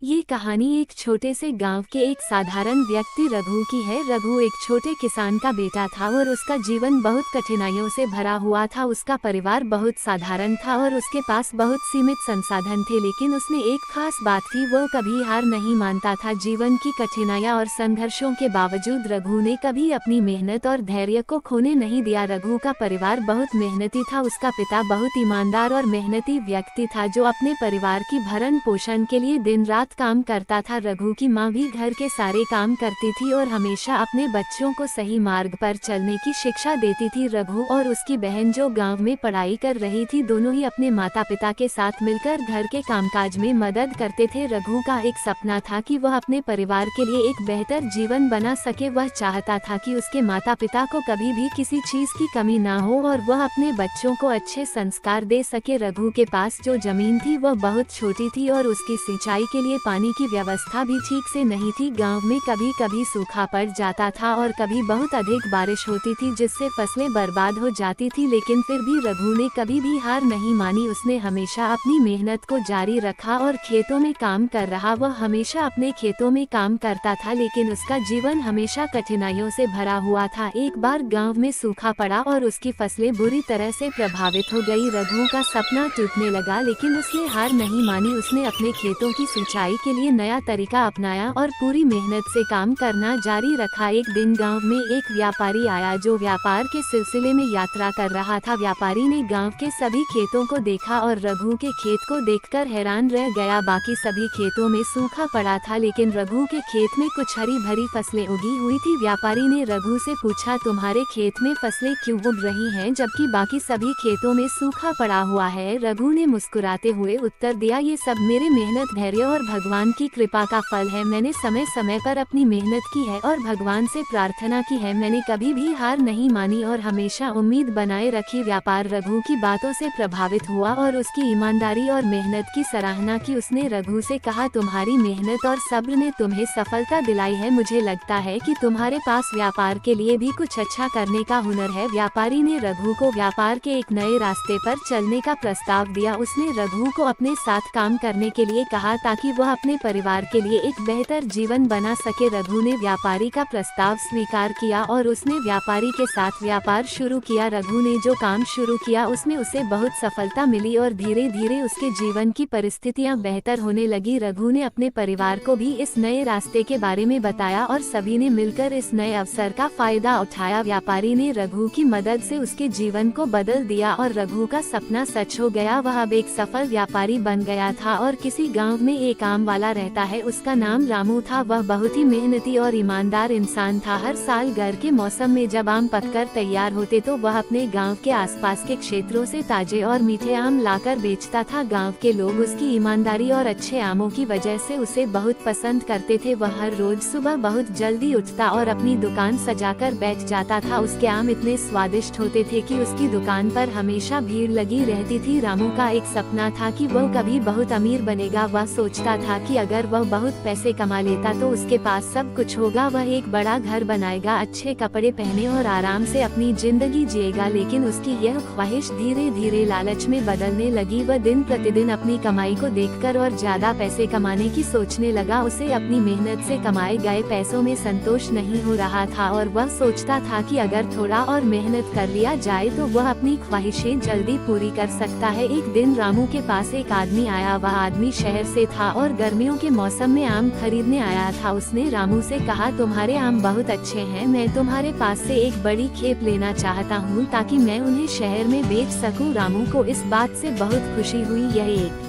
ये कहानी एक छोटे से गांव के एक साधारण व्यक्ति रघु की है। रघु एक छोटे किसान का बेटा था और उसका जीवन बहुत कठिनाइयों से भरा हुआ था। उसका परिवार बहुत साधारण था और उसके पास बहुत सीमित संसाधन थे, लेकिन उसमें एक खास बात थी, वो कभी हार नहीं मानता था। जीवन की कठिनाइयां और संघर्षों के बावजूद रघु ने कभी अपनी मेहनत और धैर्य को खोने नहीं दिया। रघु का परिवार बहुत मेहनती था। उसका पिता बहुत ईमानदार और मेहनती व्यक्ति था जो अपने परिवार की भरण पोषण के लिए दिन रात काम करता था। रघु की माँ भी घर के सारे काम करती थी और हमेशा अपने बच्चों को सही मार्ग पर चलने की शिक्षा देती थी। रघु और उसकी बहन जो गांव में पढ़ाई कर रही थी, दोनों ही अपने माता पिता के साथ मिलकर घर के कामकाज में मदद करते थे। रघु का एक सपना था कि वह अपने परिवार के लिए एक बेहतर जीवन बना सके। वह चाहता था कि उसके माता पिता को कभी भी किसी चीज की कमी ना हो और वह अपने बच्चों को अच्छे संस्कार दे सके। रघु के पास जो जमीन थी वह बहुत छोटी थी और उसकी सिंचाई के लिए पानी की व्यवस्था भी ठीक से नहीं थी। गांव में कभी कभी सूखा पड़ जाता था और कभी बहुत अधिक बारिश होती थी जिससे फसलें बर्बाद हो जाती थी, लेकिन फिर भी रघु ने कभी भी हार नहीं मानी। उसने हमेशा अपनी मेहनत को जारी रखा और खेतों में काम कर रहा। वह हमेशा अपने खेतों में काम करता था, लेकिन उसका जीवन हमेशा कठिनाइयों से भरा हुआ था। एक बार गांव में सूखा पड़ा और उसकी फसलें बुरी तरह से प्रभावित हो गई। रघु का सपना टूटने लगा, लेकिन उसने हार नहीं मानी। उसने अपने खेतों की सिंचाई के लिए नया तरीका अपनाया और पूरी मेहनत से काम करना जारी रखा। एक दिन गांव में एक व्यापारी आया जो व्यापार के सिलसिले में यात्रा कर रहा था। व्यापारी ने गांव के सभी खेतों को देखा और रघु के खेत को देखकर हैरान रह गया। बाकी सभी खेतों में सूखा पड़ा था, लेकिन रघु के खेत में कुछ हरी भरी फसलें उगी हुई थी। व्यापारी ने रघु से पूछा, तुम्हारे खेत में फसलें क्यों उग रही हैं जबकि बाकी सभी खेतों में सूखा पड़ा हुआ है? रघु ने मुस्कुराते हुए उत्तर दिया, ये सब मेरे मेहनत, धैर्य और भगवान की कृपा का फल है। मैंने समय समय पर अपनी मेहनत की है और भगवान से प्रार्थना की है। मैंने कभी भी हार नहीं मानी और हमेशा उम्मीद बनाए रखी। व्यापार रघु की बातों से प्रभावित हुआ और उसकी ईमानदारी और मेहनत की सराहना की। उसने रघु से कहा, तुम्हारी मेहनत और सब्र ने तुम्हें सफलता दिलाई है। मुझे लगता है कि तुम्हारे पास व्यापार के लिए भी कुछ अच्छा करने का हुनर है। व्यापारी ने रघु को व्यापार के एक नए रास्ते पर चलने का प्रस्ताव दिया। उसने रघु को अपने साथ काम करने के लिए कहा ताकि वह अपने परिवार के लिए एक बेहतर जीवन बना सके। रघु ने व्यापारी का प्रस्ताव स्वीकार किया और उसने व्यापारी के साथ व्यापार शुरू किया। रघु ने जो काम शुरू किया उसमें उसे बहुत सफलता मिली और धीरे धीरे उसके जीवन की परिस्थितियां बेहतर होने लगी। रघु ने अपने परिवार को भी इस नए रास्ते के बारे में बताया और सभी ने मिलकर इस नए अवसर का फायदा उठाया। व्यापारी ने रघु की मदद से उसके जीवन को बदल दिया और रघु का सपना सच हो गया। वह अब एक सफल व्यापारी बन गया था और किसी गाँव में एक आम वाला रहता है। उसका नाम रामू था। वह बहुत ही मेहनती और ईमानदार इंसान था। हर साल गर्मी के मौसम में जब आम पककर तैयार होते तो वह अपने गांव के आसपास के क्षेत्रों से ताजे और मीठे आम लाकर बेचता था। गांव के लोग उसकी ईमानदारी और अच्छे आमों की वजह से उसे बहुत पसंद करते थे। वह हर रोज सुबह बहुत जल्दी उठता और अपनी दुकान सजाकर बैठ जाता था। उसके आम इतने स्वादिष्ट होते थे कि उसकी दुकान पर हमेशा भीड़ लगी रहती थी। रामू का एक सपना था कि वह कभी बहुत अमीर बनेगा। वह सोचता था कि अगर वह बहुत पैसे कमा लेता तो उसके पास सब कुछ होगा। वह एक बड़ा घर बनाएगा, अच्छे कपड़े पहने और आराम से अपनी जिंदगी जिएगा। लेकिन उसकी यह ख्वाहिश धीरे धीरे लालच में बदलने लगी। वह दिन प्रतिदिन अपनी कमाई को देखकर और ज्यादा पैसे कमाने की सोचने लगा। उसे अपनी मेहनत से कमाए गए पैसों में संतोष नहीं हो रहा था और वह सोचता था कि अगर थोड़ा और मेहनत कर लिया जाए तो वह अपनी ख्वाहिशें जल्दी पूरी कर सकता है। एक दिन रामू के पास एक आदमी आया। वह आदमी शहर से था और गर्मियों के मौसम में आम खरीदने आया था। उसने रामू से कहा, तुम्हारे आम बहुत अच्छे हैं, मैं तुम्हारे पास से एक बड़ी खेप लेना चाहता हूँ ताकि मैं उन्हें शहर में बेच सकूं। रामू को इस बात से बहुत खुशी हुई। यह एक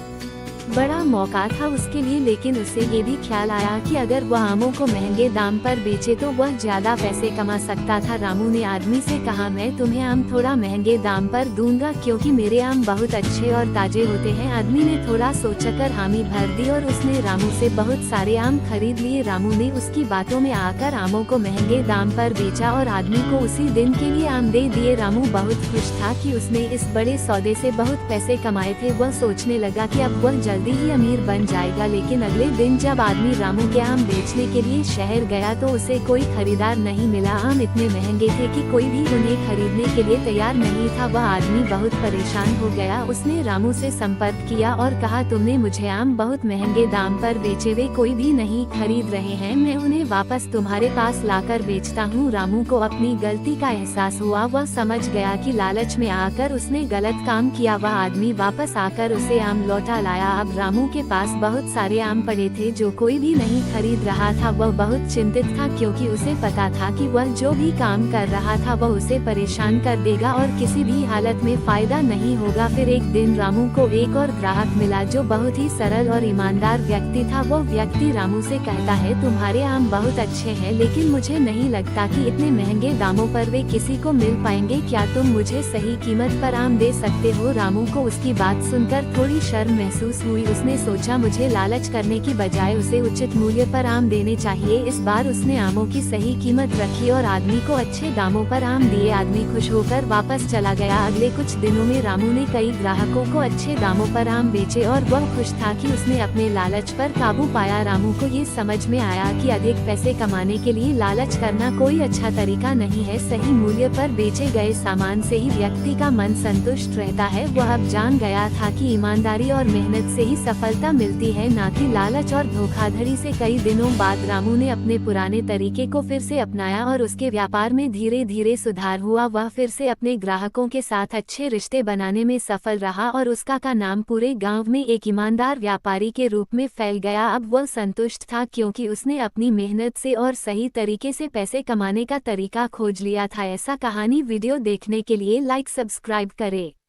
बड़ा मौका था उसके लिए, लेकिन उसे ये भी ख्याल आया कि अगर वह आमों को महंगे दाम पर बेचे तो वह ज्यादा पैसे कमा सकता था। रामू ने आदमी से कहा, मैं तुम्हें आम थोड़ा महंगे दाम पर दूंगा क्योंकि मेरे आम बहुत अच्छे और ताजे होते हैं। आदमी ने थोड़ा सोचकर हामी भर दी और उसने रामू से बहुत सारे आम खरीद लिए। रामू ने उसकी बातों में आकर आमों को महंगे दाम पर बेचा और आदमी को उसी दिन के लिए आम दे दिए। रामू बहुत खुश था कि उसने इस बड़े सौदे से बहुत पैसे कमाए थे। वह सोचने लगा कि अब वह जल्दी ही अमीर बन जाएगा। लेकिन अगले दिन जब आदमी रामू के आम बेचने के लिए शहर गया तो उसे कोई खरीदार नहीं मिला। आम इतने महंगे थे कि कोई भी उन्हें खरीदने के लिए तैयार नहीं था। वह आदमी बहुत परेशान हो गया। उसने रामू से संपर्क किया और कहा, तुमने मुझे आम बहुत महंगे दाम पर बेचे, वे कोई भी नहीं खरीद रहे हैं, मैं उन्हें वापस तुम्हारे पास लाकर बेचता हूँ। रामू को अपनी गलती का एहसास हुआ। वह समझ गया कि लालच में आकर उसने गलत काम किया। वह आदमी वापस आकर उसे आम लौटा लाया। अब रामू के पास बहुत सारे आम पड़े थे जो कोई भी नहीं खरीद रहा था। वह बहुत चिंतित था क्योंकि उसे पता था कि वह जो भी काम कर रहा था वह उसे परेशान कर देगा और किसी भी हालत में फायदा नहीं होगा। फिर एक दिन रामू को एक और ग्राहक मिला जो बहुत ही सरल और ईमानदार व्यक्ति था। वो व्यक्ति रामू से कहता है, तुम्हारे आम बहुत अच्छे हैं लेकिन मुझे नहीं लगता कि इतने महंगे दामों पर वे किसी को मिल पाएंगे। क्या तुम मुझे सही कीमत पर आम दे सकते हो? रामू को उसकी बात सुनकर थोड़ी शर्म महसूस हुई। उसने सोचा मुझे लालच करने की बजाय उसे उचित मूल्य पर आम देने चाहिए। इस बार उसने आमों की सही कीमत रखी और आदमी को अच्छे दामों पर आम दिए। आदमी खुश होकर वापस चला गया। अगले कुछ दिनों में रामू ने कई ग्राहकों को अच्छे दामों पर आम बेचे और वह खुश था कि उसने अपने लालच पर काबू पाया। रामू को ये समझ में आया कि अधिक पैसे कमाने के लिए लालच करना कोई अच्छा तरीका नहीं है। सही मूल्य पर बेचे गए सामान से ही व्यक्ति का मन संतुष्ट रहता है। वह अब जान गया था कि ईमानदारी और मेहनत से ही सफलता मिलती है, न कि लालच और धोखाधड़ी से। कई दिनों बाद रामू ने अपने पुराने तरीके को फिर से अपनाया और उसके व्यापार में धीरे धीरे सुधार हुआ। वह फिर से अपने ग्राहकों के साथ अच्छे रिश्ते बनाने में सफल रहा और उसका का नाम पूरे गांव में एक ईमानदार व्यापारी के रूप में फैल गया। अब वह संतुष्ट था क्योंकि उसने अपनी मेहनत से और सही तरीके से पैसे कमाने का तरीका खोज लिया था। ऐसा कहानी वीडियो देखने के लिए लाइक सब्सक्राइब करें।